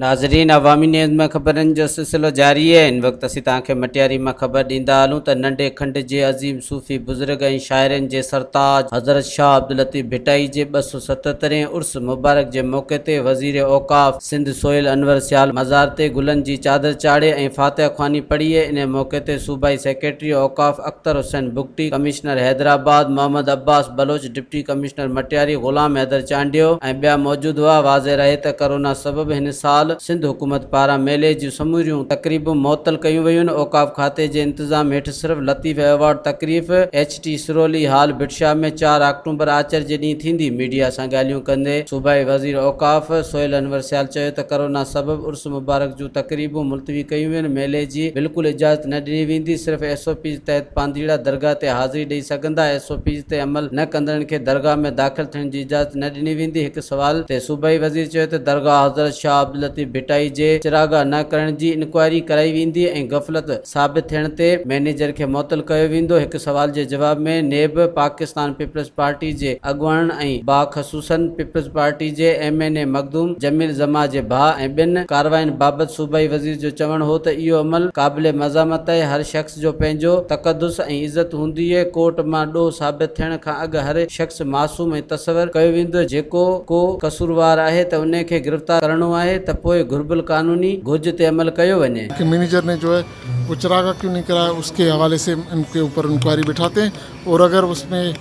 नाज़रीन, अवामी न्यूज़ में ख़बरनि जो सिलसिलो जारी है। इन वक्त असीं तव्हांखे मटियारी में ख़बर ॾींदा हलूं त नंढे खंड जे अज़ीम सूफ़ी बुज़ुर्ग ऐं शाइरनि जे सरताज हज़रत शाह अब्दुल लतीफ़ भिटाई जे 277 उर्स मुबारक जे मौक़े ते वज़ीर औक़ाफ़ सिंध सोहेल अनवर सियाल मज़ार ते गुलनि जी चादर चाढ़े ऐं फातिहा ख़्वानी पढ़ी है। इन मौक़े ते सूबाई सेक्रेटरी औक़ाफ़ Akhtar Hussain Bugti, commissioner Hyderabad Mohammad Abbas Baloch, deputy commissioner Matiari Ghulam Haider Chandio ऐं ॿिया मौजूद हुआ। वाज़े रहे त कोरोना सबब हिन साल सिंध हुकूमत पारां मेले जी समूरियूं तक़रीबूं मुअत्तल कयूं वयूं। औक़ाफ़ खाते जे इंतज़ाम हेठि सिर्फ़ लतीफ़ अवार्ड तक़रीब HT सिरोली हाल भिटशा में 4 अक्टूबर आचर जे ॾींहुं थींदी। मीडिया सां ॻाल्हियूं कंदे सूबाई वज़ीर औक़ाफ़ सोहेल अनवर सियाल चयो त कोरोना सबब उर्स मुबारक जूं तक़रीबूं मुलतवी कयूं वयूं। मेले जी बिल्कुलु इजाज़त न ॾिनी वेंदी। सिर्फ़ SOP तहत पांधीड़ा दरगाह ते हाज़िरी ॾेई सघंदा। SOP ते अमल न कंदड़नि खे दरगाह में दाख़िल थियण जी इजाज़त न ॾिनी वेंदी। हिकु सवाल ते सूबाई वज़ीर चयो त दरगाह हज़रत शाह अब्दुल लतीफ़ भिटाई जे चिरागा न करण जी इंक्वायरी कराई वेंदी ऐं गफ़लत साबित थियण ते मैनेजर खे मुअत्तल कयो वेंदो। हिकु सवाल जे जवाब में नेब पाकिस्तान पीपल्स पार्टी जे अॻुवाणनि ऐं बाख़सूसन पीपल्स पार्टी जे MNA मखदूम जमील जमा जे भाउ ऐं ॿिनि कार्रवाइनि बाबति सूबाई वज़ीर जो चवणु हो त इहो अमल क़ाबिल मज़ामत आहे। हर शख़्स जो पंहिंजो तक़दुस ऐं इज़त हूंदी आहे। कोर्ट मां ॾोह साबित थियण खां अॻु हर शख़्स मासूम ऐं तसवर कयो वेंदो। जेको को कसूरवार आहे त उन खे गिरफ़्तार करणो आहे त पोइ घुर्बल कानूनी घुर्ज ते अमल कयो वञे। मैनेजर ने जो है वो चिरागा क्यों नहीं कराया, उसके हवाले से इनके ऊपर इंक्वायरी बिठाते हैं और अगर उसमें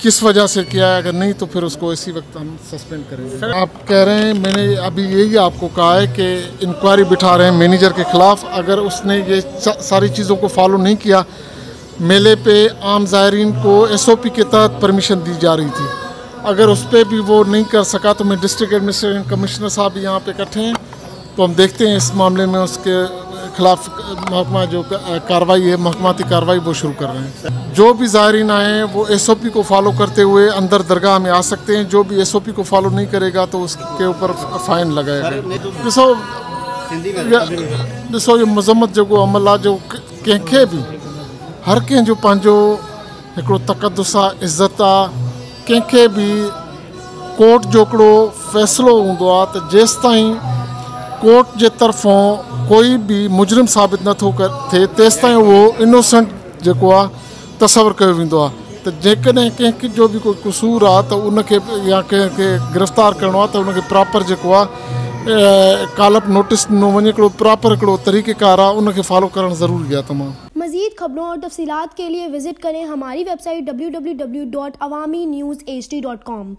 किस वजह से किया है, अगर नहीं तो फिर उसको इसी वक्त हम सस्पेंड करेंगे। आप कह रहे हैं, मैंने अभी यही आपको कहा है कि इंक्वायरी बिठा रहे हैं मैनेजर के खिलाफ। अगर उसने ये सारी चीज़ों को फॉलो नहीं किया, मेले पे आम ज़ायरीन को SOP के तहत परमिशन दी जा रही थी, अगर उस पर भी वो नहीं कर सका तो मैं डिस्ट्रिक्ट एडमिनिस्ट्रेशन कमिश्नर साहब भी यहाँ पे इकट्ठे हैं, तो हम देखते हैं इस मामले में उसके खिलाफ महकमा जो कार्रवाई है, महकमाती कार्रवाई वो शुरू कर रहे हैं। जो भी ज़ायरीन आए हैं वो SOP को फॉलो करते हुए अंदर दरगाह में आ सकते हैं। जो भी SOP को फॉलो नहीं करेगा तो उसके ऊपर फ़ाइन लगाएगा। ॾिसो ये मज़म्मत जो अमल आहे, जो कंहिंखे बि हर कंहिं जो पंहिंजो हिकिड़ो तक़दुस आहे, इज़त आहे। कंहिंखे बि कोर्ट जो हिकिड़ो फ़ैसिलो हूंदो आहे त जेसिताईं कोर्ट जे तरफ़ों कोई भी मुजरिम साबित नथो थिए तेसिताईं उहो इनोसेंट जेको आहे तसवर कयो वेंदो आहे। त जेकॾहिं कंहिंखे जो बि कोई कसूर आहे त उनखे या कंहिंखे गिरफ़्तार करिणो आहे त उनखे प्रॉपर जेको आहे कालप नोटिस ॾिनो वञे। हिकिड़ो प्रॉपर हिकिड़ो तरीक़ेकार आहे, उनखे फॉलो करणु ज़रूरी आहे तमामु। मज़ीद खबरों और तफसीलात के लिए विजिट करें हमारी वेबसाइट www.awamiNewsHD.com।